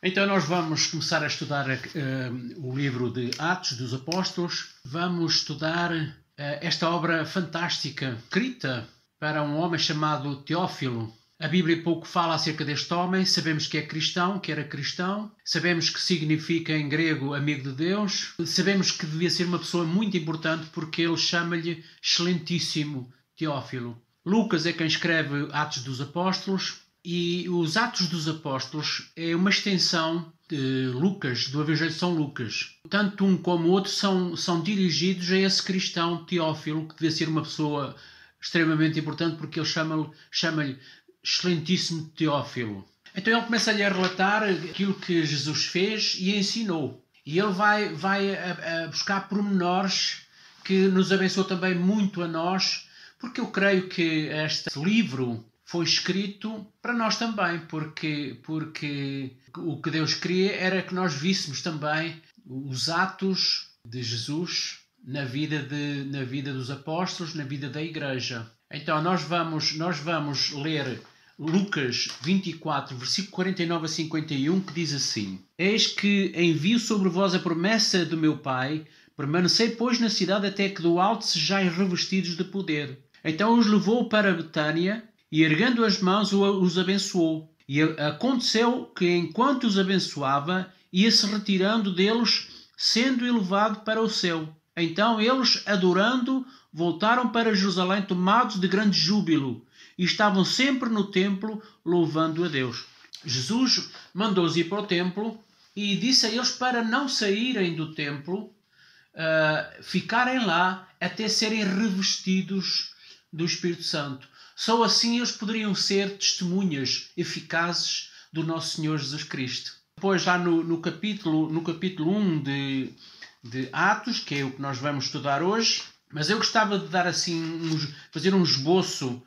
Então nós vamos começar a estudar o livro de Atos dos Apóstolos. Vamos estudar esta obra fantástica, escrita para um homem chamado Teófilo. A Bíblia pouco fala acerca deste homem. Sabemos que é cristão, que era cristão. Sabemos que significa em grego amigo de Deus. Sabemos que devia ser uma pessoa muito importante porque ele chama-lhe excelentíssimo Teófilo. Lucas é quem escreve Atos dos Apóstolos. E os Atos dos Apóstolos é uma extensão de Lucas, do Evangelho de São Lucas. Tanto um como o outro são dirigidos a esse cristão Teófilo, que devia ser uma pessoa extremamente importante, porque ele chama-lhe excelentíssimo Teófilo. Então ele começa-lhe a relatar aquilo que Jesus fez e ensinou. E ele vai a buscar pormenores que nos abençoou também muito a nós, porque eu creio que este livro foi escrito para nós também, porque o que Deus queria era que nós víssemos também os atos de Jesus na vida dos apóstolos, na vida da igreja. Então nós vamos ler Lucas 24, versículo 49 a 51, que diz assim: Eis que envio sobre vós a promessa do meu Pai, permanecei, pois, na cidade até que do alto sejais revestidos de poder. Então os levou para Betânia, e erguendo as mãos os abençoou. E aconteceu que, enquanto os abençoava, ia-se retirando deles, sendo elevado para o céu. Então eles, adorando, voltaram para Jerusalém tomados de grande júbilo, e estavam sempre no templo, louvando a Deus. Jesus mandou-os ir para o templo e disse a eles para não saírem do templo, ficarem lá até serem revestidos do Espírito Santo. Só assim eles poderiam ser testemunhas eficazes do nosso Senhor Jesus Cristo. Depois, lá no capítulo 1 de Atos, que é o que nós vamos estudar hoje, mas eu gostava de dar assim, fazer um esboço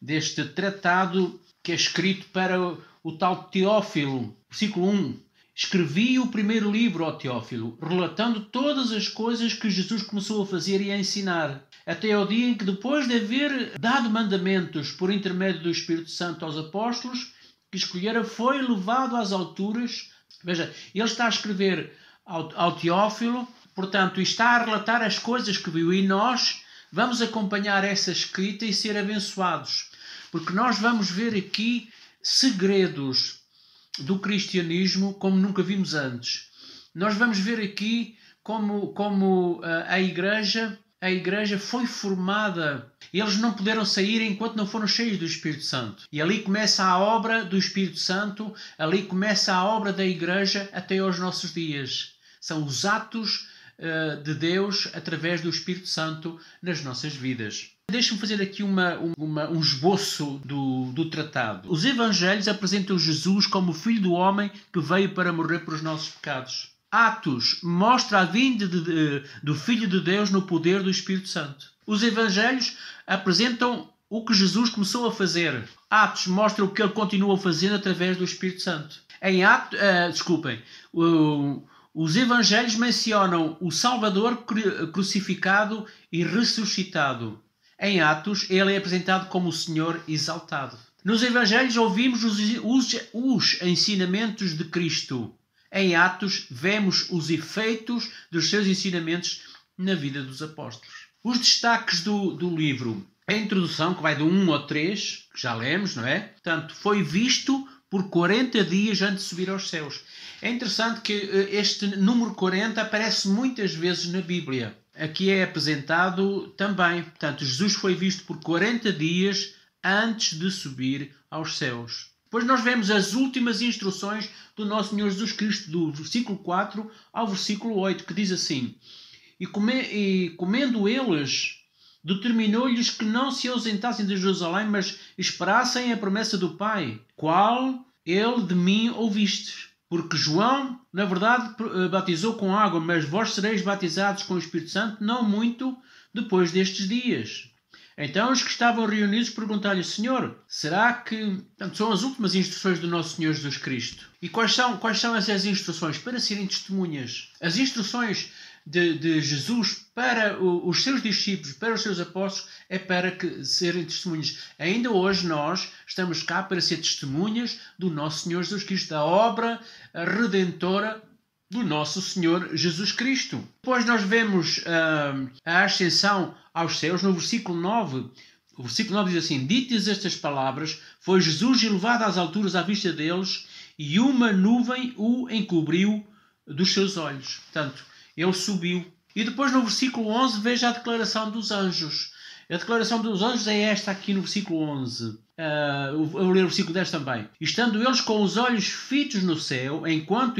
deste tratado que é escrito para o tal Teófilo. Versículo 1. Escrevi o primeiro livro ao Teófilo, relatando todas as coisas que Jesus começou a fazer e a ensinar, até ao dia em que, depois de haver dado mandamentos por intermédio do Espírito Santo aos apóstolos que escolhera, foi levado às alturas. Veja, ele está a escrever ao Teófilo, portanto, está a relatar as coisas que viu, e nós vamos acompanhar essa escrita e ser abençoados, porque nós vamos ver aqui segredos do cristianismo como nunca vimos antes. Nós vamos ver aqui como a igreja foi formada. Eles não puderam sair enquanto não foram cheios do Espírito Santo. E ali começa a obra do Espírito Santo, ali começa a obra da igreja até aos nossos dias. São os atos de Deus através do Espírito Santo nas nossas vidas. Deixe-me fazer aqui um esboço do tratado. Os Evangelhos apresentam Jesus como o Filho do Homem que veio para morrer por os nossos pecados. Atos mostra a vinda do Filho de Deus no poder do Espírito Santo. Os Evangelhos apresentam o que Jesus começou a fazer. Atos mostra o que ele continua fazendo através do Espírito Santo. Os Evangelhos mencionam o Salvador crucificado e ressuscitado. Em Atos, ele é apresentado como o Senhor exaltado. Nos Evangelhos ouvimos os ensinamentos de Cristo. Em Atos, vemos os efeitos dos seus ensinamentos na vida dos apóstolos. Os destaques do livro. A introdução, que vai do 1 ao 3, que já lemos, não é? Portanto, foi visto por 40 dias antes de subir aos céus. É interessante que este número 40 aparece muitas vezes na Bíblia. Aqui é apresentado também. Portanto, Jesus foi visto por 40 dias antes de subir aos céus. Depois nós vemos as últimas instruções do nosso Senhor Jesus Cristo, do versículo 4 ao versículo 8, que diz assim: E comendo eles, determinou-lhes que não se ausentassem de Jerusalém, mas esperassem a promessa do Pai, qual ele de mim ouvistes. Porque João, na verdade, batizou com água, mas vós sereis batizados com o Espírito Santo não muito depois destes dias. Então os que estavam reunidos perguntaram-lhe: Senhor, será que... Portanto, são as últimas instruções do nosso Senhor Jesus Cristo. E quais são essas instruções? Para serem testemunhas. As instruções de Jesus para os seus discípulos, para os seus apóstolos, é para serem testemunhas. Ainda hoje nós estamos cá para ser testemunhas do nosso Senhor Jesus Cristo, da obra redentora do nosso Senhor Jesus Cristo. Depois nós vemos a ascensão aos céus no versículo 9. O versículo 9 diz assim: ditas estas palavras, foi Jesus elevado às alturas à vista deles, e uma nuvem o encobriu dos seus olhos. Portanto, ele subiu. E depois no versículo 11 veja a declaração dos anjos. A declaração dos anjos é esta aqui no versículo 11. Eu vou ler o versículo 10 também. Estando eles com os olhos fitos no céu, enquanto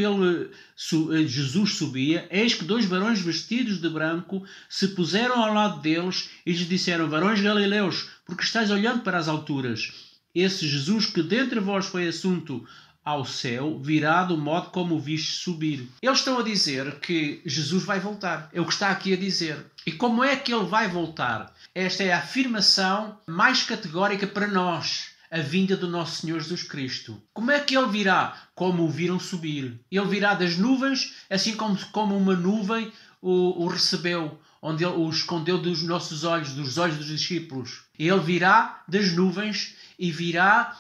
Jesus subia, eis que 2 varões vestidos de branco se puseram ao lado deles e lhes disseram: varões galileus, porque estáis olhando para as alturas? Esse Jesus que dentre vós foi assunto ao céu, virá do modo como o viste subir. Eles estão a dizer que Jesus vai voltar. É o que está aqui a dizer. E como é que ele vai voltar? Esta é a afirmação mais categórica para nós, a vinda do nosso Senhor Jesus Cristo. Como é que ele virá? Como o viram subir. Ele virá das nuvens, assim como uma nuvem o recebeu, onde ele o escondeu dos nossos olhos, dos olhos dos discípulos. Ele virá das nuvens e virá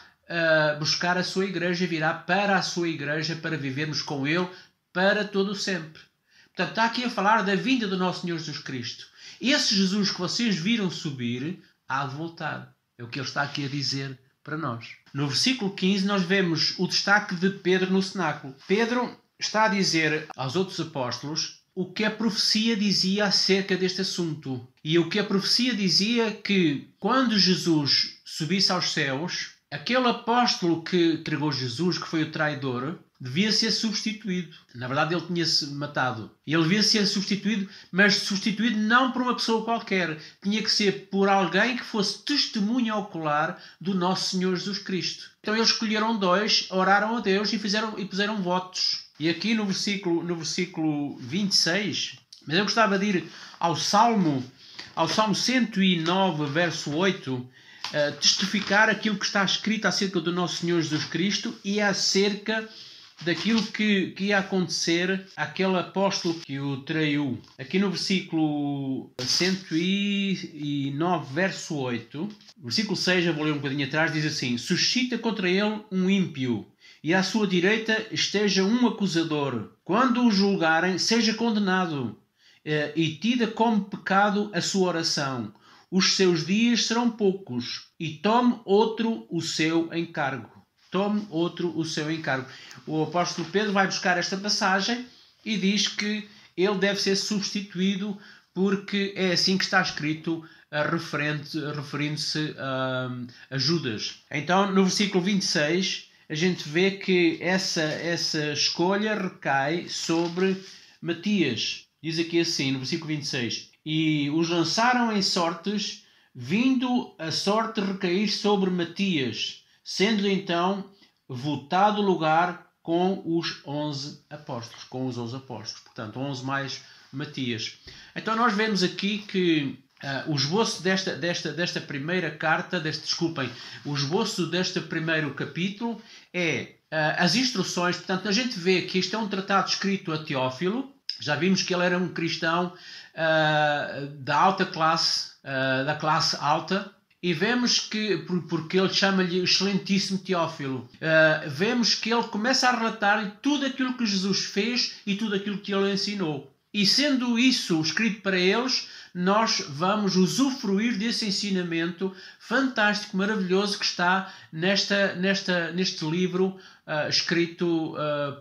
buscar a sua igreja, virá para a sua igreja, para vivermos com ele para todo o sempre. Portanto, está aqui a falar da vinda do nosso Senhor Jesus Cristo. Esse Jesus que vocês viram subir, há de voltar. É o que ele está aqui a dizer para nós. No versículo 15 nós vemos o destaque de Pedro no cenáculo. Pedro está a dizer aos outros apóstolos o que a profecia dizia acerca deste assunto. E o que a profecia dizia que quando Jesus subisse aos céus, aquele apóstolo que entregou Jesus, que foi o traidor, devia ser substituído. Na verdade, ele tinha-se matado. E ele devia ser substituído, mas substituído não por uma pessoa qualquer. Tinha que ser por alguém que fosse testemunha ocular do nosso Senhor Jesus Cristo. Então eles escolheram 2, oraram a Deus e puseram votos. E aqui no versículo 26, mas eu gostava de ir ao Salmo 109, verso 8, testificar aquilo que está escrito acerca do nosso Senhor Jesus Cristo e acerca daquilo que ia acontecer àquele apóstolo que o traiu. Aqui no versículo 109, verso 8, versículo 6, eu vou ler um bocadinho atrás, diz assim: suscita contra ele um ímpio, e à sua direita esteja um acusador. Quando o julgarem, seja condenado, e tida como pecado a sua oração. Os seus dias serão poucos, e tome outro o seu encargo. Tome outro o seu encargo. O apóstolo Pedro vai buscar esta passagem e diz que ele deve ser substituído porque é assim que está escrito, referindo-se a Judas. Então, no versículo 26, a gente vê que essa escolha recai sobre Matias. Diz aqui assim, no versículo 26, e os lançaram em sortes, vindo a sorte recair sobre Matias, sendo então votado o lugar com os 11 apóstolos. Portanto, 11 mais Matias. Então nós vemos aqui que o esboço desta primeira carta, o esboço deste primeiro capítulo é as instruções. Portanto, a gente vê que isto é um tratado escrito a Teófilo. Já vimos que ele era um cristão da alta classe, da classe alta, e vemos que, porque ele chama-lhe o excelentíssimo Teófilo, vemos que ele começa a relatar-lhe tudo aquilo que Jesus fez e tudo aquilo que ele ensinou. E sendo isso escrito para eles, nós vamos usufruir desse ensinamento fantástico, maravilhoso que está neste livro escrito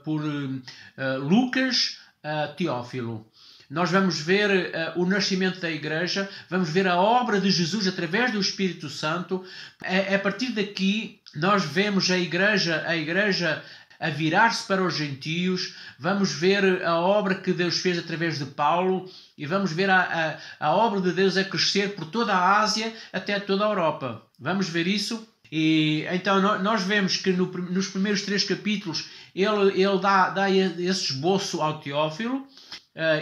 por Lucas Teófilo. Nós vamos ver o nascimento da igreja, vamos ver a obra de Jesus através do Espírito Santo. A partir daqui nós vemos a igreja a virar-se para os gentios, vamos ver a obra que Deus fez através de Paulo e vamos ver a obra de Deus a crescer por toda a Ásia até toda a Europa. Vamos ver isso. E então nós vemos que nos primeiros 3 capítulos ele dá esse esboço ao Teófilo,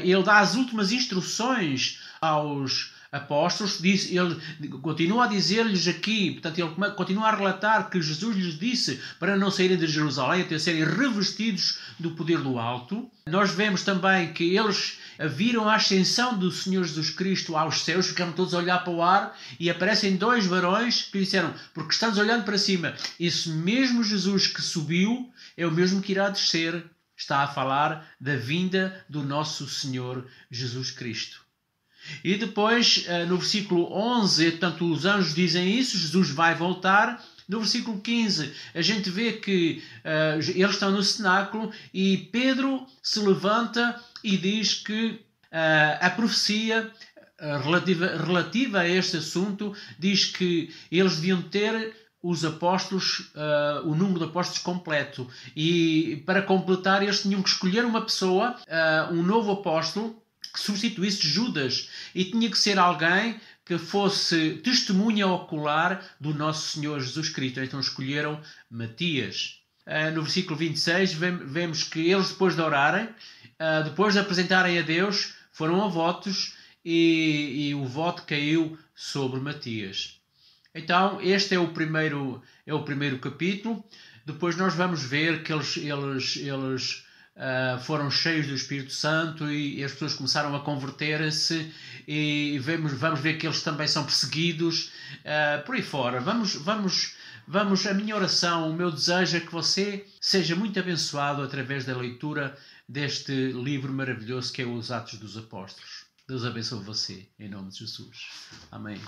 ele dá as últimas instruções aos apóstolos, ele continua a dizer-lhes aqui, portanto, ele continua a relatar que Jesus lhes disse para não saírem de Jerusalém até serem revestidos do poder do alto. Nós vemos também que eles viram a ascensão do Senhor Jesus Cristo aos céus, ficaram todos a olhar para o ar e aparecem dois varões que disseram, porque estamos olhando para cima, esse mesmo Jesus que subiu é o mesmo que irá descer. Está a falar da vinda do nosso Senhor Jesus Cristo. E depois, no versículo 11, portanto, os anjos dizem isso, Jesus vai voltar. No versículo 15, a gente vê que eles estão no cenáculo e Pedro se levanta e diz que a profecia relativa a este assunto diz que eles deviam ter os apóstolos, o número de apóstolos completo. E para completar, eles tinham que escolher uma pessoa, um novo apóstolo, que substituísse Judas. E tinha que ser alguém que fosse testemunha ocular do nosso Senhor Jesus Cristo. Então escolheram Matias. No versículo 26 vemos que eles, depois de orarem, depois de apresentarem a Deus, foram a votos e o voto caiu sobre Matias. Então, este é o primeiro capítulo. Depois nós vamos ver que eles foram cheios do Espírito Santo e as pessoas começaram a converter-se e vamos ver que eles também são perseguidos por aí fora. A minha oração, o meu desejo é que você seja muito abençoado através da leitura deste livro maravilhoso que é os Atos dos Apóstolos. Deus abençoe você, em nome de Jesus. Amém.